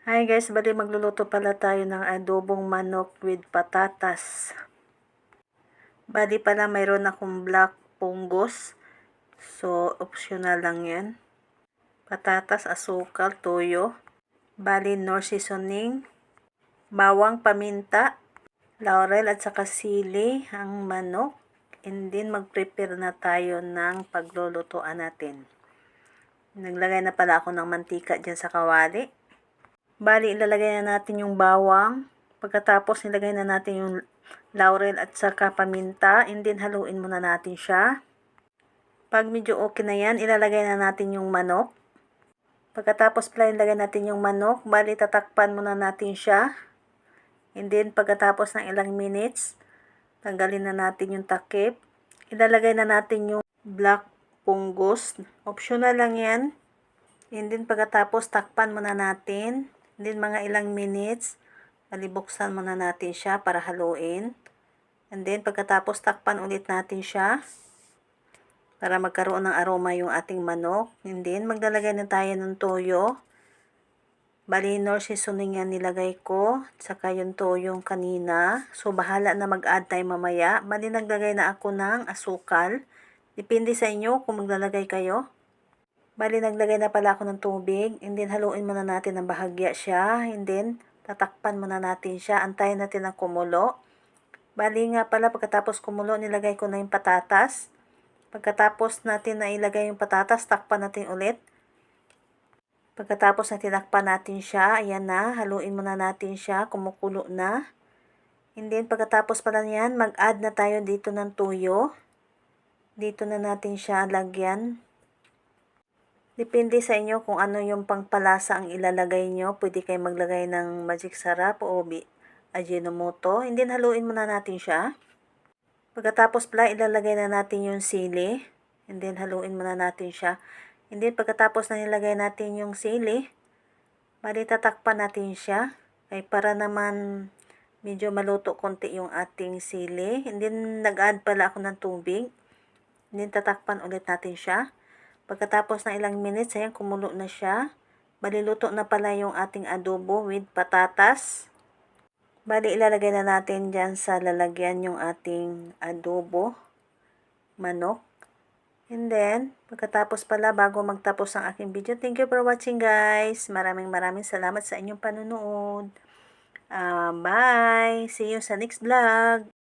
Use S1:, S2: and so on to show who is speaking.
S1: Hi guys, bali magluluto pala tayo ng adobong manok with patatas. Bali pala mayroon akong black punggos. So, optional lang yan. Patatas, asukal, toyo. Bali, nor seasoning. Bawang, paminta. Laurel at saka sili ang manok. And then, mag-prepare na tayo ng paglulutuan natin. Naglagay na pala ako ng mantika dyan sa kawali. Bali, ilalagay na natin yung bawang. Pagkatapos, nilagay na natin yung laurel at saka paminta. And then, haluin muna natin siya. Pag medyo okay na yan, ilalagay na natin yung manok. Pagkatapos pala ilagay natin yung manok, bali tatakpan muna natin siya. And then, pagkatapos ng ilang minutes, tanggalin na natin yung takip. Ilalagay na natin yung black punggos. Optional lang yan. And then, pagkatapos, takpan muna natin. And then, mga ilang minutes, buksan muna natin siya para haluin. And then, pagkatapos, takpan ulit natin siya para magkaroon ng aroma yung ating manok. And then, maglalagay na tayo ng toyo. Bali, nor seasoning yan nilagay ko. Saka yung toyo kanina. So, bahala na mag-add tayo mamaya. Bali, naglagay na ako ng asukal. Depende sa inyo kung maglalagay kayo. Bali, naglagay na pala ako ng tubig. And then, haluin muna natin ng bahagya siya. And then, tatakpan muna natin siya. Antayin natin ang kumulo. Bali nga pala, pagkatapos kumulo, nilagay ko na yung patatas. Pagkatapos natin na ilagay yung patatas, takpan natin ulit. Pagkatapos na tinakpan natin siya, ayan na, haluin muna natin siya, kumukulo na. And then, pagkatapos pala niyan, mag-add na tayo dito ng toyo. Dito na natin siya lagyan. Depende sa inyo kung ano yung pangpalasa ang ilalagay nyo. Pwede kayo maglagay ng magic sarap o Ajinomoto. And then, haluin muna natin siya. Pagkatapos pala, ilalagay na natin yung sili. And then, haluin muna natin siya. And then, pagkatapos na nilagay natin yung sili, bali tatakpan natin siya. Ay, para naman medyo maluto konti yung ating sili. And then, nag-add pala ako ng tubig. And then, tatakpan ulit natin siya. Pagkatapos ng ilang minutes, ayan, kumulo na siya. Bali, luto na pala yung ating adobo with patatas. Bali, ilalagay na natin dyan sa lalagyan yung ating adobo, manok. And then, pagkatapos pala, bago magtapos ang aking video, thank you for watching guys. Maraming salamat sa inyong panunood. Bye! See you sa next vlog!